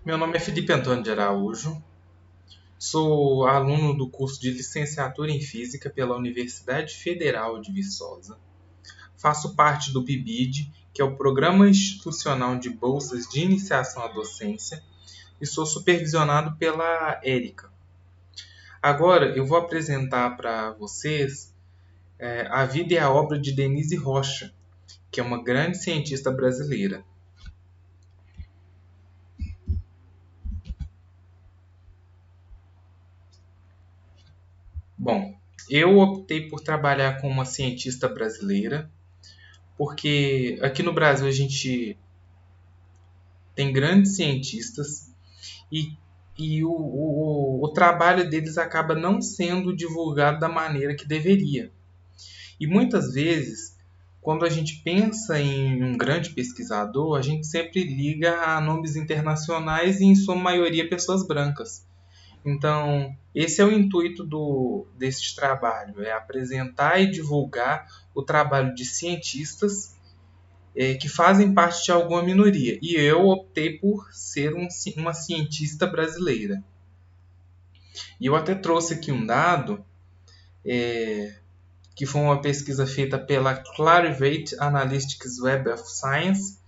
Meu nome é Felipe Antônio de Araújo, sou aluno do curso de Licenciatura em Física pela Universidade Federal de Viçosa. Faço parte do PIBID, que é o Programa Institucional de Bolsas de Iniciação à Docência, e sou supervisionado pela Érica. Agora eu vou apresentar para vocês a vida e a obra de Denise Rocha, que é uma grande cientista brasileira. Bom, eu optei por trabalhar com uma cientista brasileira, porque aqui no Brasil a gente tem grandes cientistas e, e o trabalho deles acaba não sendo divulgado da maneira que deveria. E muitas vezes, quando a gente pensa em um grande pesquisador, a gente sempre liga a nomes internacionais e, em sua maioria, pessoas brancas. Então, esse é o intuito desse trabalho, é apresentar e divulgar o trabalho de cientistas que fazem parte de alguma minoria. E eu optei por ser uma cientista brasileira. E eu até trouxe aqui um dado, que foi uma pesquisa feita pela Clarivate Analytics Web of Science,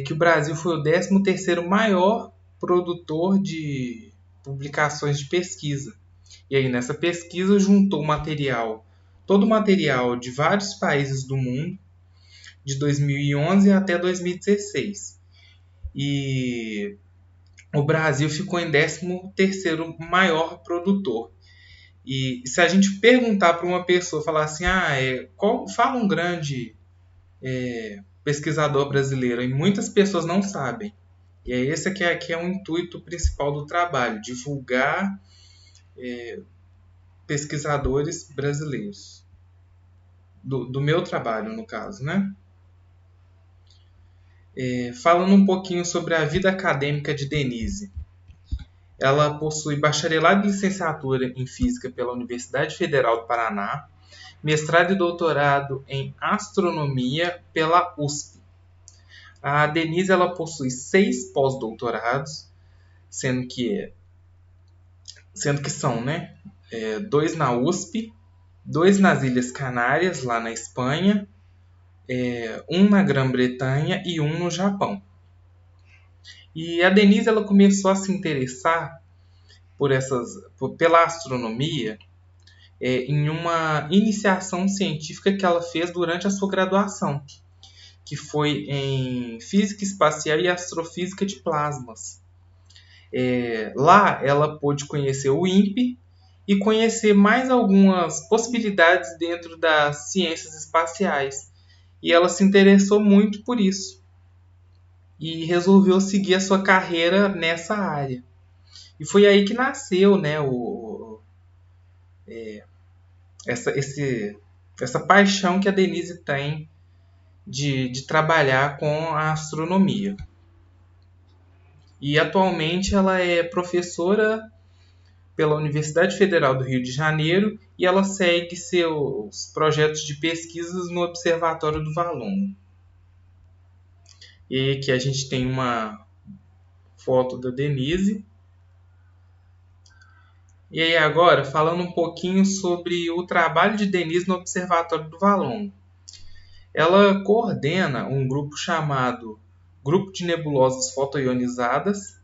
que o Brasil foi o 13º maior produtor de publicações de pesquisa. E aí nessa pesquisa juntou todo o material de vários países do mundo, de 2011 até 2016. E o Brasil ficou em 13º maior produtor. E se a gente perguntar para uma pessoa, falar assim, fala um grande pesquisador brasileiro, e muitas pessoas não sabem. E é esse que é o intuito principal do trabalho, divulgar pesquisadores brasileiros. Do meu trabalho, no caso, né? Falando um pouquinho sobre a vida acadêmica de Denise. Ela possui bacharelado e licenciatura em Física pela Universidade Federal do Paraná, mestrado e doutorado em Astronomia pela USP. A Denise ela possui 6 pós-doutorados, sendo que são, né, 2 na USP, 2 nas Ilhas Canárias, lá na Espanha, um na Grã-Bretanha e um no Japão. E a Denise ela começou a se interessar pela astronomia em uma iniciação científica que ela fez durante a sua graduação, que foi em Física Espacial e Astrofísica de Plasmas. Lá ela pôde conhecer o INPE e conhecer mais algumas possibilidades dentro das ciências espaciais. E ela se interessou muito por isso e resolveu seguir a sua carreira nessa área. E foi aí que nasceu, né, essa paixão que a Denise tem de trabalhar com a astronomia. E atualmente ela é professora pela Universidade Federal do Rio de Janeiro e ela segue seus projetos de pesquisas no Observatório do Valongo. E aqui a gente tem uma foto da Denise. E aí agora, falando um pouquinho sobre o trabalho de Denise no Observatório do Valongo. Ela coordena um grupo chamado Grupo de Nebulosas Fotoionizadas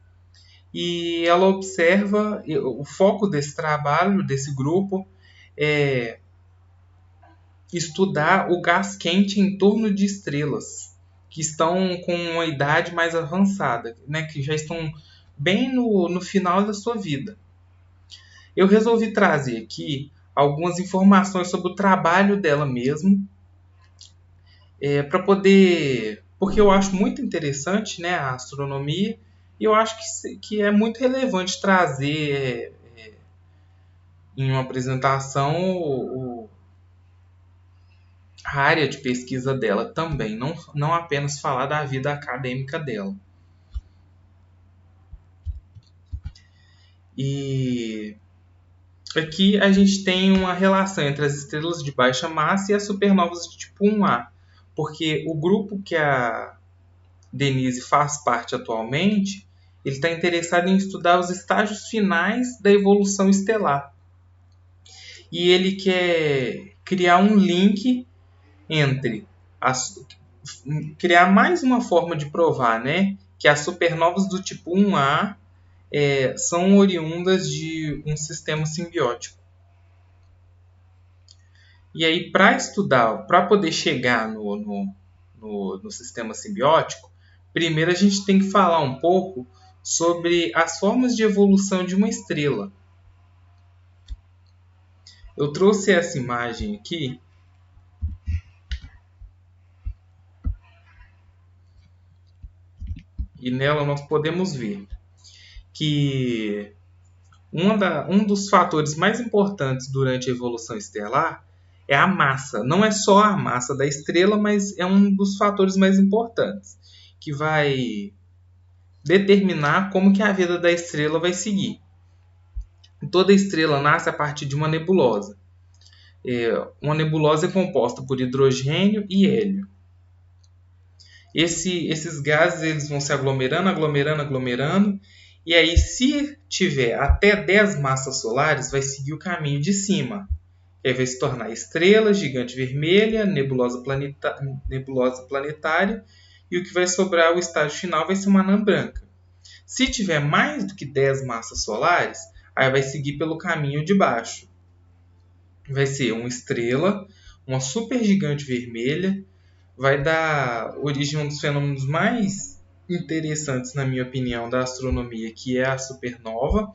e ela observa, o foco desse trabalho, desse grupo, é estudar o gás quente em torno de estrelas que estão com uma idade mais avançada, né, que já estão bem no final da sua vida. Eu resolvi trazer aqui algumas informações sobre o trabalho dela mesmo, para poder... Porque eu acho muito interessante, né, a astronomia, e eu acho que é muito relevante trazer em uma apresentação a área de pesquisa dela também, não apenas falar da vida acadêmica dela. E aqui a gente tem uma relação entre as estrelas de baixa massa e as supernovas de tipo 1A, porque o grupo que a Denise faz parte atualmente, ele está interessado em estudar os estágios finais da evolução estelar. E ele quer criar um link entre criar mais uma forma de provar, né, que as supernovas do tipo 1A são oriundas de um sistema simbiótico. E aí, para estudar, para poder chegar no sistema simbiótico, primeiro a gente tem que falar um pouco sobre as formas de evolução de uma estrela. Eu trouxe essa imagem aqui. E nela nós podemos ver que um dos fatores mais importantes durante a evolução estelar é a massa. Não é só a massa da estrela, mas é um dos fatores mais importantes, que vai determinar como que a vida da estrela vai seguir. Toda estrela nasce a partir de uma nebulosa. Uma nebulosa é composta por hidrogênio e hélio. Esses gases eles vão se aglomerando, e aí se tiver até 10 massas solares, vai seguir o caminho de cima. E aí vai se tornar estrela, gigante vermelha, nebulosa planetária, e o que vai sobrar, o estágio final, vai ser uma anã branca. Se tiver mais do que 10 massas solares, aí vai seguir pelo caminho de baixo. Vai ser uma estrela, uma supergigante vermelha, vai dar origem a um dos fenômenos mais interessantes, na minha opinião, da astronomia, que é a supernova.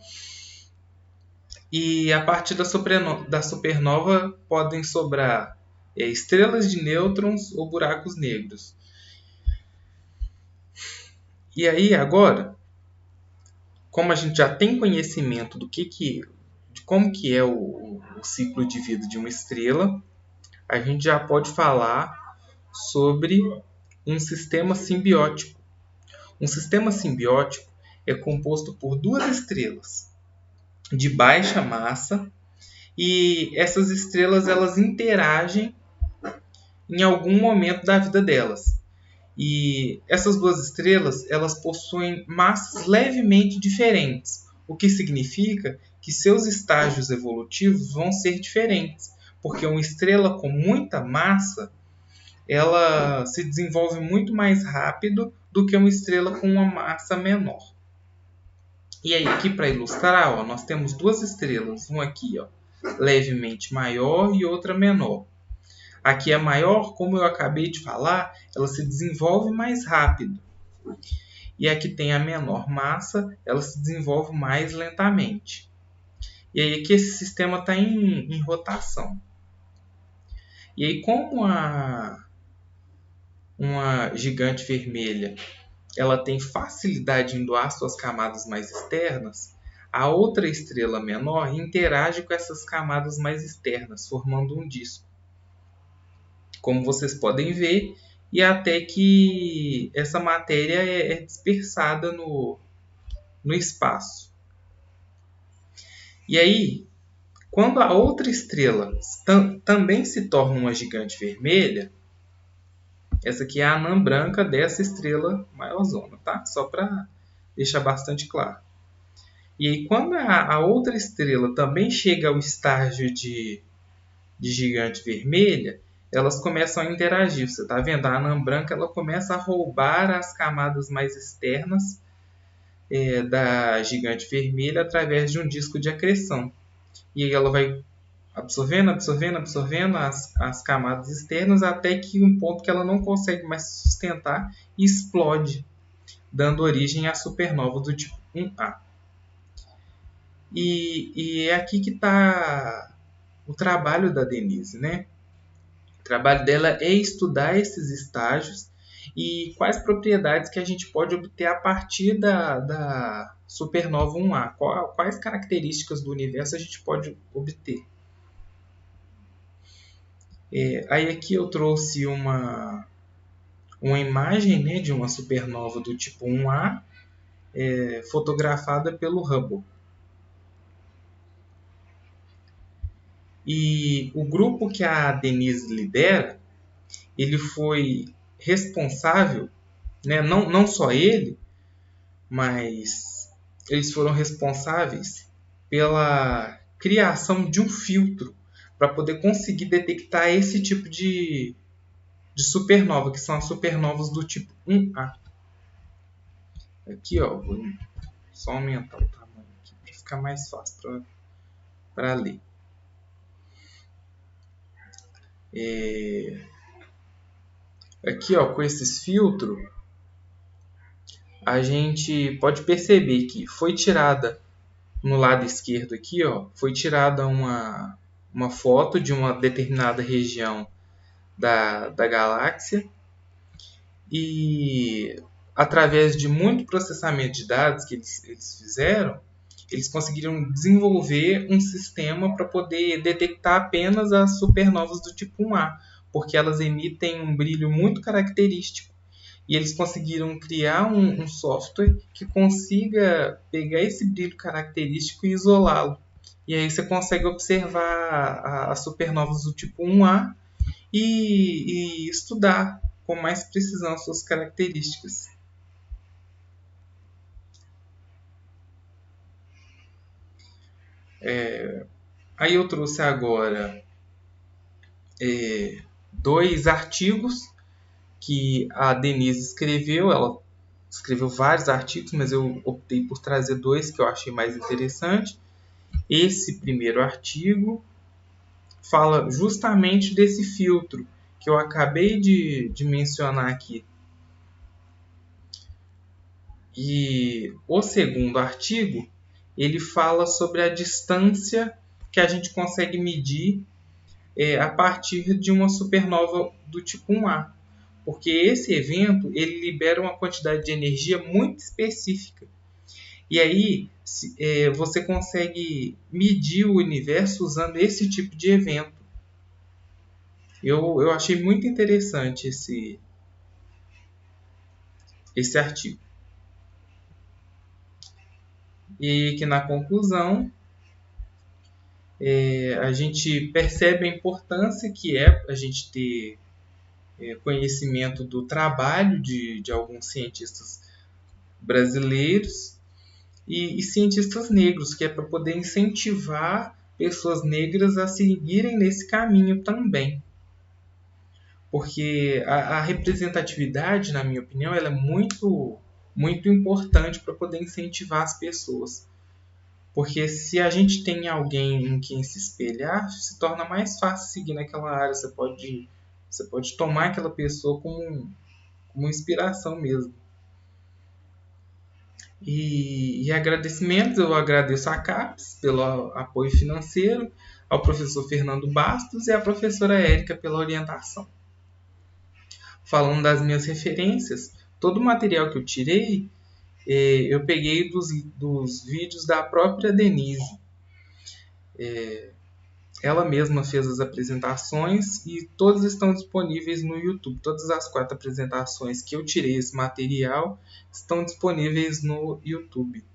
E a partir da supernova podem sobrar estrelas de nêutrons ou buracos negros. E aí, agora, como a gente já tem conhecimento de como que é o ciclo de vida de uma estrela, a gente já pode falar sobre um sistema simbiótico. Um sistema simbiótico é composto por duas estrelas de baixa massa, e essas estrelas elas interagem em algum momento da vida delas. E essas duas estrelas elas possuem massas levemente diferentes, o que significa que seus estágios evolutivos vão ser diferentes, porque uma estrela com muita massa ela se desenvolve muito mais rápido do que uma estrela com uma massa menor. E aí, aqui para ilustrar, nós temos duas estrelas, uma aqui levemente maior e outra menor. Aqui a maior, como eu acabei de falar, ela se desenvolve mais rápido. E aqui tem a menor massa, ela se desenvolve mais lentamente. E aí aqui esse sistema está em rotação. E aí como uma gigante vermelha ela tem facilidade em doar suas camadas mais externas, a outra estrela menor interage com essas camadas mais externas, formando um disco. Como vocês podem ver, e até que essa matéria é dispersada no espaço. E aí, quando a outra estrela também se torna uma gigante vermelha, essa aqui é a anã branca dessa estrela maiorzona, tá? Só para deixar bastante claro. E aí, quando a outra estrela também chega ao estágio de gigante vermelha, elas começam a interagir. Você está vendo? A anã branca ela começa a roubar as camadas mais externas da gigante vermelha através de um disco de acreção. E aí ela vai absorvendo as camadas externas até que um ponto que ela não consegue mais sustentar e explode, dando origem à supernova do tipo 1A. E é aqui que está o trabalho da Denise, né? O trabalho dela é estudar esses estágios e quais propriedades que a gente pode obter a partir da supernova 1A. Quais características do universo a gente pode obter. Aí aqui eu trouxe uma imagem, né, de uma supernova do tipo 1A fotografada pelo Hubble. E o grupo que a Denise lidera, ele foi responsável, né, não só ele, mas eles foram responsáveis pela criação de um filtro para poder conseguir detectar esse tipo de supernova, que são as supernovas do tipo 1A. Aqui, ó, vou só aumentar o tamanho aqui para ficar mais fácil para ler. Aqui, ó, com esses filtros, a gente pode perceber que foi tirada no lado esquerdo aqui, ó, foi tirada uma foto de uma determinada região da galáxia e através de muito processamento de dados que eles fizeram, eles conseguiram desenvolver um sistema para poder detectar apenas as supernovas do tipo 1A, porque elas emitem um brilho muito característico. E eles conseguiram criar um software que consiga pegar esse brilho característico e isolá-lo. E aí você consegue observar as supernovas do tipo 1A e estudar com mais precisão suas características. Aí eu trouxe agora dois artigos que a Denise escreveu. Ela escreveu vários artigos, mas eu optei por trazer dois que eu achei mais interessante. Esse primeiro artigo fala justamente desse filtro que eu acabei de mencionar aqui. E o segundo artigo, ele fala sobre a distância que a gente consegue medir a partir de uma supernova do tipo 1A. Porque esse evento ele libera uma quantidade de energia muito específica. E aí você consegue medir o universo usando esse tipo de evento. Eu achei muito interessante esse artigo. E que na conclusão a gente percebe a importância que é a gente ter conhecimento do trabalho de alguns cientistas brasileiros e cientistas negros, que é para poder incentivar pessoas negras a seguirem nesse caminho também. Porque a representatividade, na minha opinião, ela é muito importante para poder incentivar as pessoas. Porque se a gente tem alguém em quem se espelhar, se torna mais fácil seguir naquela área. Você pode tomar aquela pessoa como inspiração mesmo. E agradecimentos, eu agradeço à CAPES pelo apoio financeiro, ao professor Fernando Bastos e à professora Érica pela orientação. Falando das minhas referências, todo o material que eu tirei, eu peguei dos vídeos da própria Denise. Ela mesma fez as apresentações e todas estão disponíveis no YouTube. Todas as 4 apresentações que eu tirei esse material estão disponíveis no YouTube.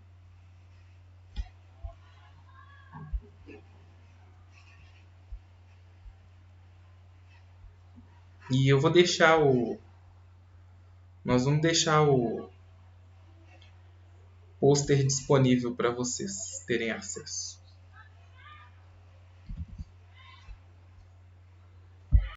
E eu vou deixar nós vamos deixar o pôster disponível para vocês terem acesso.